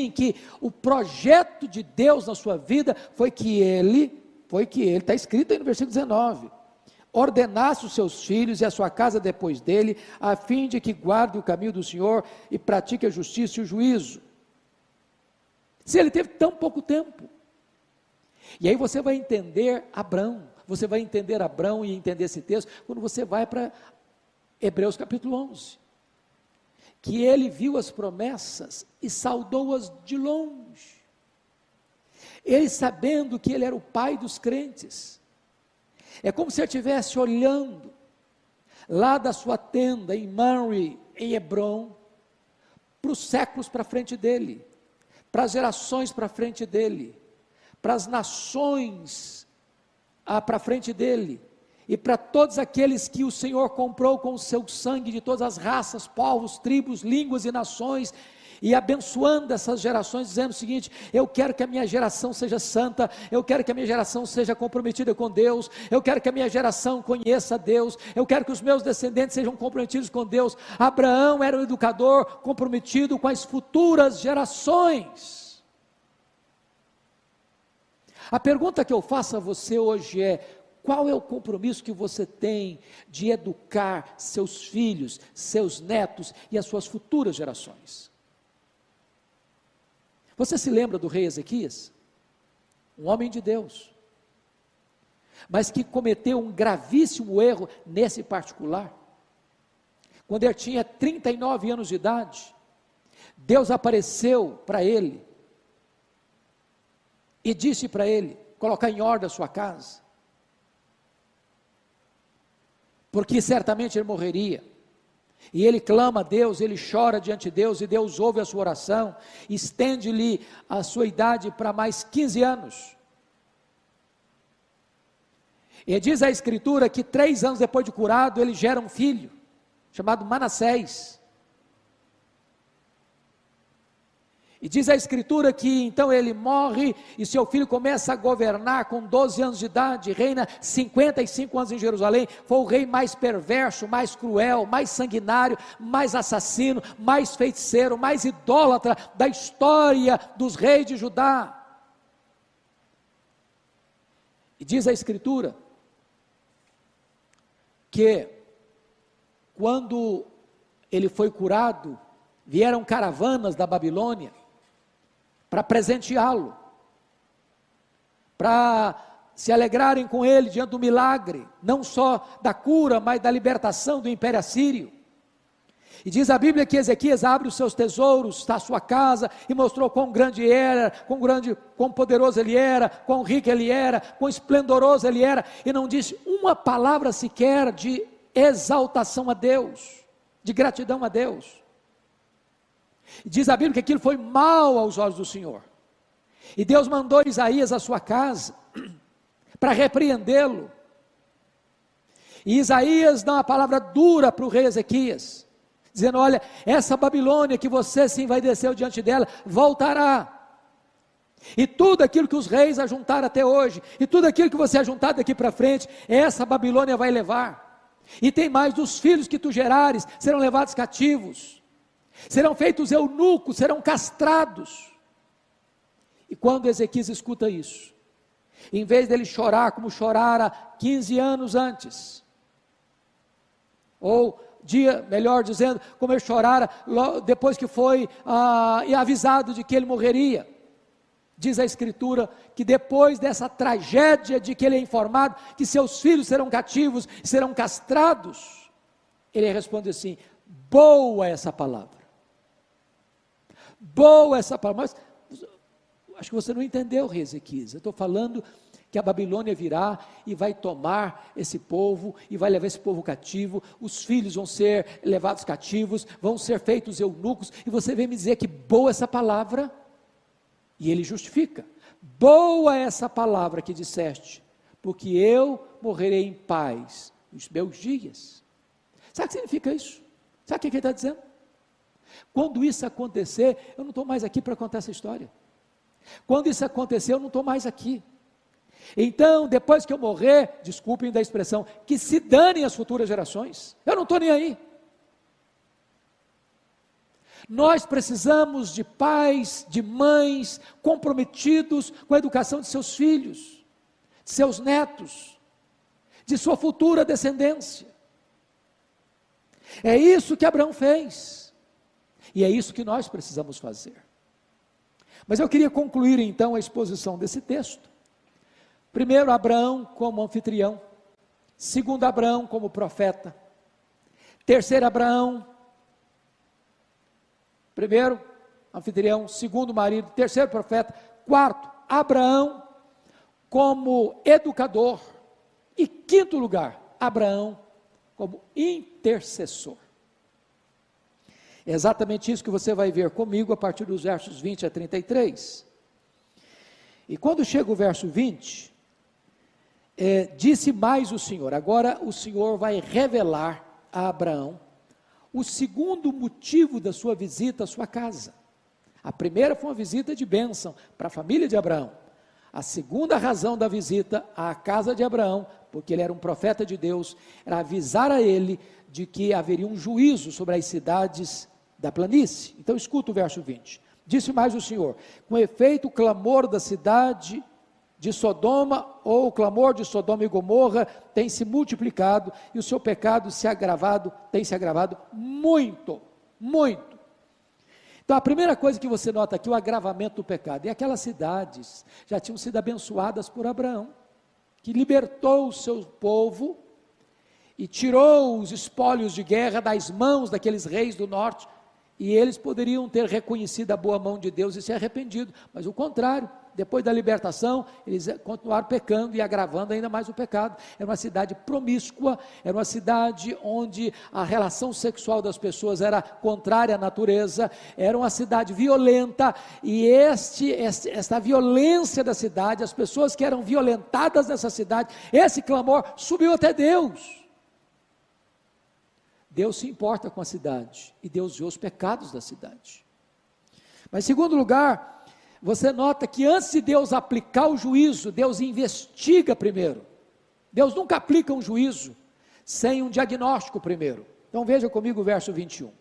que o projeto de Deus na sua vida foi que ele, está escrito aí no versículo 19, ordenasse os seus filhos e a sua casa depois dele, a fim de que guarde o caminho do Senhor e pratique a justiça e o juízo? Se ele teve tão pouco tempo. E aí você vai entender Abraão e entender esse texto, quando você vai para Hebreus capítulo 11, que ele viu as promessas e saudou-as de longe, ele sabendo que ele era o pai dos crentes. É como se ele estivesse olhando lá da sua tenda em Mamre, em Hebron, para os séculos para frente dele, para as gerações para frente dele, para as nações para frente dele, e para todos aqueles que o Senhor comprou com o seu sangue, de todas as raças, povos, tribos, línguas e nações, e abençoando essas gerações, dizendo o seguinte: eu quero que a minha geração seja santa, eu quero que a minha geração seja comprometida com Deus, eu quero que a minha geração conheça Deus, eu quero que os meus descendentes sejam comprometidos com Deus. Abraão era um educador comprometido com as futuras gerações. A pergunta que eu faço a você hoje é: qual é o compromisso que você tem de educar seus filhos, seus netos e as suas futuras gerações? Você se lembra do rei Ezequias? Um homem de Deus, mas que cometeu um gravíssimo erro nesse particular. Quando ele tinha 39 anos de idade, Deus apareceu para ele e disse para ele colocar em ordem a sua casa, porque certamente ele morreria. E ele clama a Deus, ele chora diante de Deus, e Deus ouve a sua oração, estende-lhe a sua idade para mais 15 anos. E diz a Escritura que 3 anos depois de curado, ele gera um filho, chamado Manassés. E diz a Escritura que então ele morre, e seu filho começa a governar com 12 anos de idade, reina 55 anos em Jerusalém. Foi o rei mais perverso, mais cruel, mais sanguinário, mais assassino, mais feiticeiro, mais idólatra da história dos reis de Judá. E diz a Escritura que quando ele foi curado, vieram caravanas da Babilônia para presenteá-lo, para se alegrarem com ele diante do milagre, não só da cura, mas da libertação do Império Assírio. E diz a Bíblia que Ezequias abre os seus tesouros da sua casa e mostrou quão grande era, quão poderoso ele era, quão rico ele era, quão esplendoroso ele era, e não disse uma palavra sequer de exaltação a Deus, de gratidão a Deus. Diz a Bíblia que aquilo foi mal aos olhos do Senhor, e Deus mandou Isaías à sua casa para repreendê-lo, e Isaías dá uma palavra dura para o rei Ezequias, dizendo: olha, essa Babilônia que você se envaideceu diante dela, voltará, e tudo aquilo que os reis ajuntaram até hoje, e tudo aquilo que você ajuntar daqui para frente, essa Babilônia vai levar. E tem mais: dos filhos que tu gerares serão levados cativos, serão feitos eunucos, serão castrados. E quando Ezequias escuta isso, em vez dele chorar como chorara 15 anos antes, ou melhor dizendo, como ele chorara depois que foi avisado de que ele morreria, diz a Escritura que depois dessa tragédia de que ele é informado que seus filhos serão cativos, serão castrados, ele responde assim: boa essa palavra. Boa essa palavra. Mas acho que você não entendeu, rei Ezequias. Eu estou falando que a Babilônia virá e vai tomar esse povo, e vai levar esse povo cativo, os filhos vão ser levados cativos, vão ser feitos eunucos, e você vem me dizer que boa essa palavra? E ele justifica: boa essa palavra que disseste, porque eu morrerei em paz nos meus dias. Sabe o que significa isso? Sabe o que ele está dizendo? Quando isso acontecer, eu não estou mais aqui para contar essa história. Quando isso acontecer, eu não estou mais aqui. Então, depois que eu morrer, desculpem da expressão, que se danem as futuras gerações, eu não estou nem aí. Nós precisamos de pais, de mães comprometidos com a educação de seus filhos, de seus netos, de sua futura descendência. É isso que Abraão fez. E é isso que nós precisamos fazer. Mas eu queria concluir então a exposição desse texto. Primeiro, Abraão como anfitrião. Segundo, Abraão como profeta. Terceiro, Abraão, primeiro, anfitrião. Segundo, marido. Terceiro, profeta. Quarto, Abraão como educador. E quinto lugar, Abraão como intercessor. É exatamente isso que você vai ver comigo a partir dos versos 20 a 33. E quando chega o verso 20, Disse mais o Senhor. Agora o Senhor vai revelar a Abraão o segundo motivo da sua visita à sua casa. A primeira foi uma visita de bênção para a família de Abraão. A segunda razão da visita à casa de Abraão, porque ele era um profeta de Deus, era avisar a ele de que haveria um juízo sobre as cidades da planície. Então escuta o verso 20. Disse mais o Senhor: com efeito o clamor da cidade de Sodoma, ou o clamor de Sodoma e Gomorra, tem se multiplicado, e o seu pecado tem se agravado muito, muito. Então a primeira coisa que você nota aqui, o agravamento do pecado, e aquelas cidades já tinham sido abençoadas por Abraão, que libertou o seu povo, e tirou os espólios de guerra das mãos daqueles reis do norte, e eles poderiam ter reconhecido a boa mão de Deus e se arrependido, mas o contrário, depois da libertação, eles continuaram pecando e agravando ainda mais o pecado. Era uma cidade promíscua, era uma cidade onde a relação sexual das pessoas era contrária à natureza, era uma cidade violenta, e esta violência da cidade, as pessoas que eram violentadas nessa cidade, esse clamor subiu até Deus. Deus se importa com a cidade, e Deus vê os pecados da cidade. Mas em segundo lugar, você nota que antes de Deus aplicar o juízo, Deus investiga primeiro. Deus nunca aplica um juízo sem um diagnóstico primeiro. Então veja comigo o verso 21.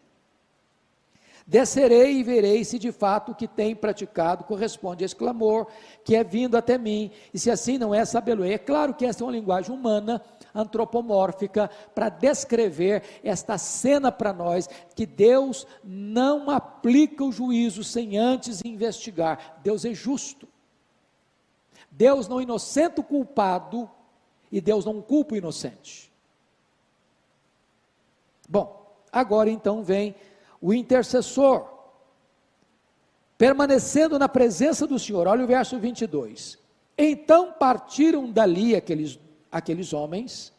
Descerei e verei se de fato o que tem praticado corresponde a esse clamor que é vindo até mim, e se assim não é, sabê-lo-ei. É claro que essa é uma linguagem humana, antropomórfica, para descrever esta cena para nós, que Deus não aplica o juízo sem antes investigar. Deus é justo. Deus não inocenta o culpado, e Deus não culpa o inocente. Bom, agora então vem o intercessor, permanecendo na presença do Senhor. Olha o verso 22. Então partiram dali aqueles homens,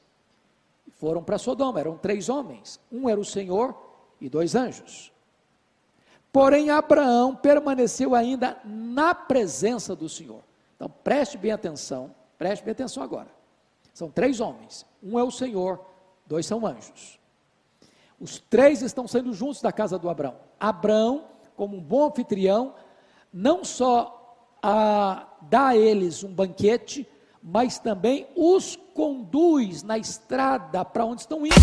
foram para Sodoma. Eram 3 homens, um era o Senhor e 2 anjos. Porém Abraão permaneceu ainda na presença do Senhor. Então preste bem atenção agora. São 3 homens, um é o Senhor, 2 são anjos. Os 3 estão saindo juntos da casa do Abraão. Abraão, como um bom anfitrião, não só dá a eles um banquete, mas também os conduz na estrada para onde estão indo.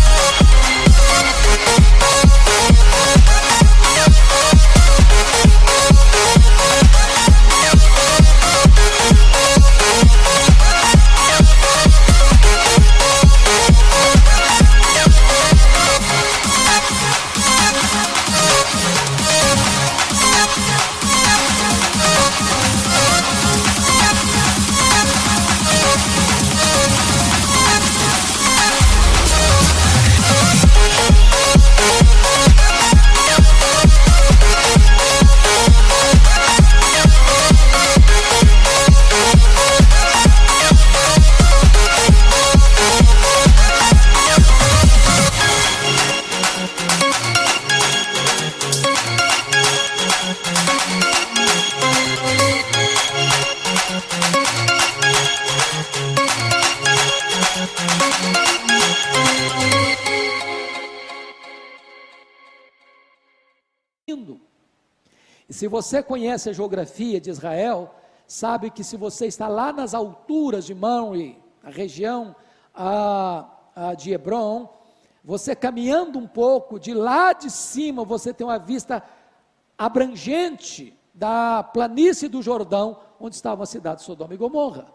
E se você conhece a geografia de Israel, sabe que se você está lá nas alturas de Mamre, a região de Hebron, você caminhando um pouco, de lá de cima você tem uma vista abrangente da planície do Jordão, onde estava a cidade de Sodoma e Gomorra.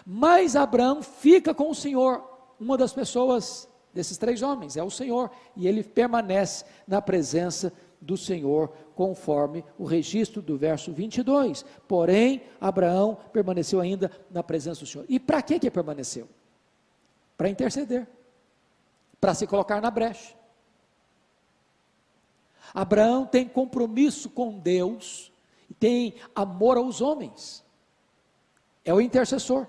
Mas Abraão fica com o Senhor. Uma das pessoas desses 3 homens é o Senhor, e ele permanece na presença do Senhor, conforme o registro do verso 22. Porém, Abraão permaneceu ainda na presença do Senhor. E para que permaneceu? Para interceder, para se colocar na brecha. Abraão tem compromisso com Deus, tem amor aos homens, é o intercessor.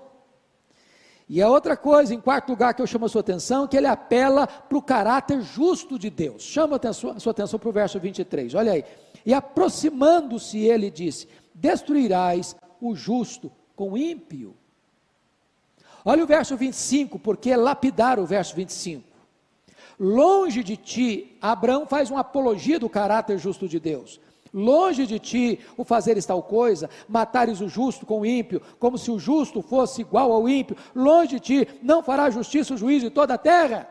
E a outra coisa, em quarto lugar, que eu chamo a sua atenção, que ele apela para o caráter justo de Deus. Chama a sua atenção para o verso 23, olha aí. E aproximando-se, ele disse: destruirás o justo com o ímpio, Olha o verso 25, porque é lapidar o verso 25. Longe de ti, Abraão faz uma apologia do caráter justo de Deus. Longe de ti o fazeres tal coisa, matares o justo com o ímpio, como se o justo fosse igual ao ímpio. Longe de ti, não fará justiça o juízo de toda a terra.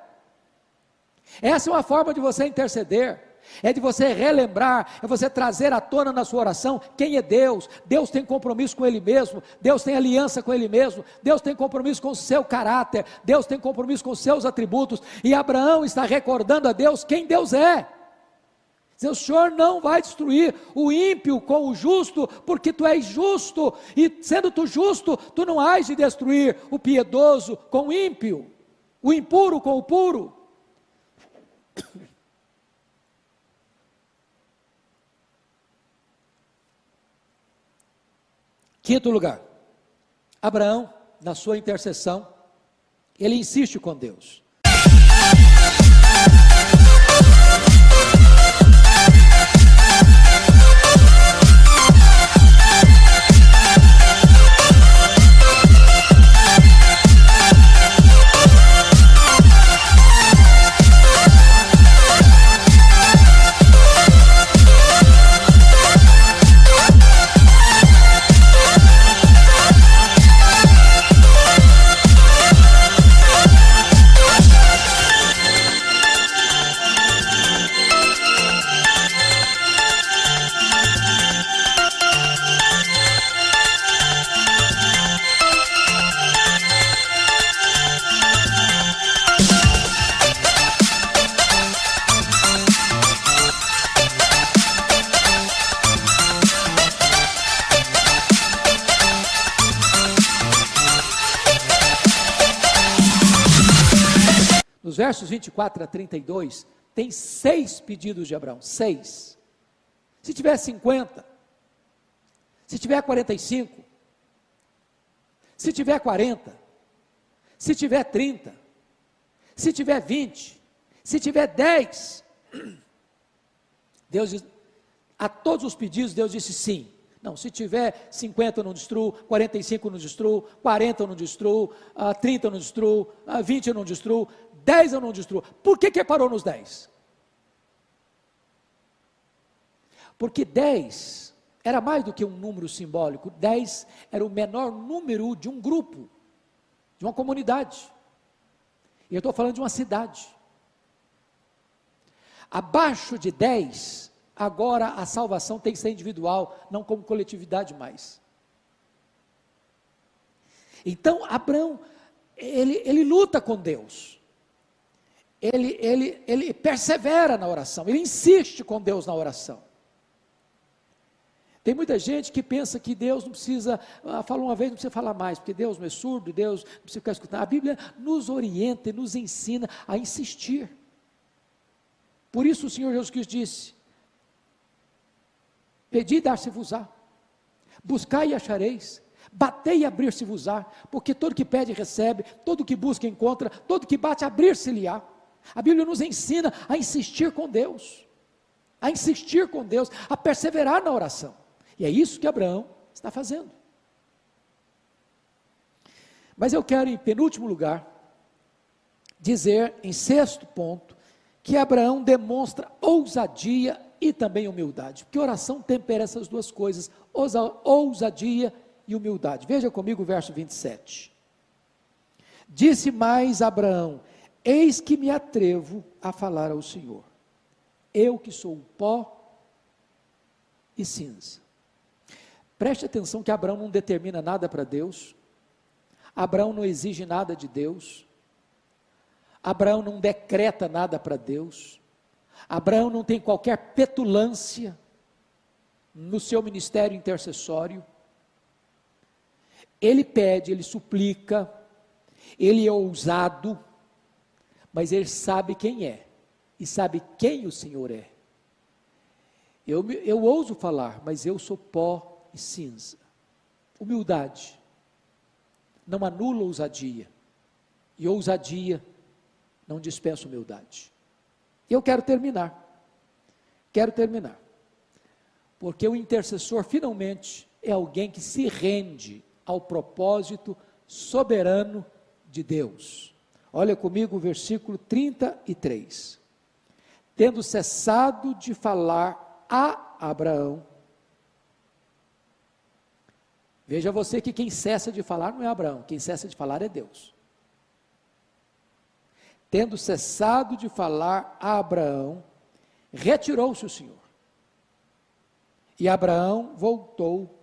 Essa é uma forma de você interceder, é de você relembrar, é você trazer à tona na sua oração quem é Deus. Deus tem compromisso com Ele mesmo, Deus tem aliança com Ele mesmo, Deus tem compromisso com o seu caráter, Deus tem compromisso com os seus atributos, e Abraão está recordando a Deus quem Deus é. O Senhor não vai destruir o ímpio com o justo, porque tu és justo, e sendo tu justo, tu não hás de destruir o piedoso com o ímpio, o impuro com o puro. Quinto lugar, Abraão, na sua intercessão, ele insiste com Deus. Nos versos 24 a 32, tem 6 pedidos de Abraão, 6. Se tiver 50, se tiver 45, se tiver 40, se tiver 30, se tiver 20, se tiver 10, Deus diz, a todos os pedidos Deus disse sim. Não, se tiver 50 eu não destruo, 45 eu não destruo, 40 eu não destruo, 30 eu não destruo, 20 eu não destruo, 10 eu não destruo. Por que parou nos 10? Porque 10 era mais do que um número simbólico. 10 era o menor número de um grupo, de uma comunidade. E eu estou falando de uma cidade. Abaixo de 10, agora a salvação tem que ser individual, não como coletividade mais. Então Abraão, ele luta com Deus. Ele persevera na oração, ele insiste com Deus na oração. Tem muita gente que pensa que Deus não precisa, falou uma vez, não precisa falar mais, porque Deus não é surdo, Deus não precisa ficar escutando. A Bíblia nos orienta e nos ensina a insistir. Por isso o Senhor Jesus Cristo disse, pedi e dar-se-vos-á, buscai e achareis, batei e abrir-se-vos-á, porque todo que pede recebe, todo que busca encontra, todo que bate abrir-se-lhe-á. A Bíblia nos ensina a insistir com Deus, a perseverar na oração, e é isso que Abraão está fazendo. Mas eu quero, em penúltimo lugar, dizer, em sexto ponto, que Abraão demonstra ousadia e também humildade, porque oração tempera essas duas coisas, ousadia e humildade. Veja comigo o verso 27. Disse mais Abraão, eis que me atrevo a falar ao Senhor, eu que sou pó e cinza. Preste atenção que Abraão não determina nada para Deus, Abraão não exige nada de Deus, Abraão não decreta nada para Deus, Abraão não tem qualquer petulância no seu ministério intercessório, ele pede, ele suplica, ele é ousado, mas ele sabe quem é, e sabe quem o Senhor é. Eu ouso falar, mas eu sou pó e cinza. Humildade não anula ousadia, e ousadia não dispensa humildade. Eu quero terminar, porque o intercessor finalmente é alguém que se rende ao propósito soberano de Deus. Olha comigo o versículo 33. Tendo cessado de falar a Abraão, veja você que quem cessa de falar não é Abraão, quem cessa de falar é Deus. Tendo cessado de falar a Abraão, retirou-se o Senhor. E Abraão voltou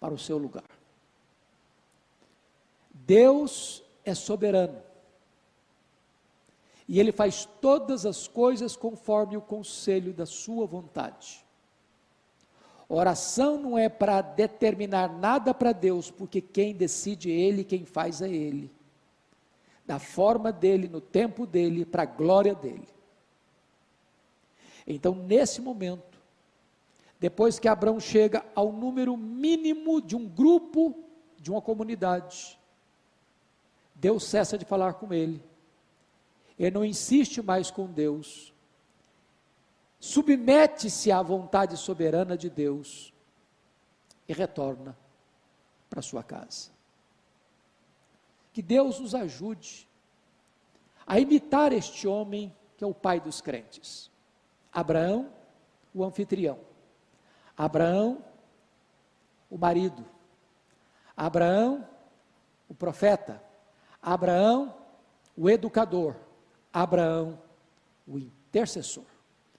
para o seu lugar. Deus é soberano. E Ele faz todas as coisas conforme o conselho da sua vontade. Oração não é para determinar nada para Deus, porque quem decide é Ele, quem faz é Ele. Da forma dEle, no tempo dEle, para a glória dEle. Então, nesse momento, depois que Abraão chega ao número mínimo de um grupo, de uma comunidade, Deus cessa de falar com ele. Ele não insiste mais com Deus. Submete-se à vontade soberana de Deus e retorna para sua casa. Que Deus nos ajude a imitar este homem que é o pai dos crentes. Abraão, o anfitrião. Abraão, o marido. Abraão, o profeta. Abraão, o educador. Abraão, o intercessor.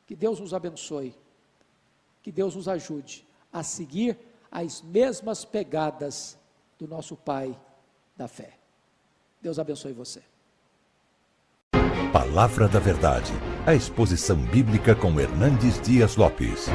Que Deus nos abençoe. Que Deus nos ajude a seguir as mesmas pegadas do nosso pai da fé. Deus abençoe você. Palavra da Verdade, a exposição bíblica com Hernandes Dias Lopes.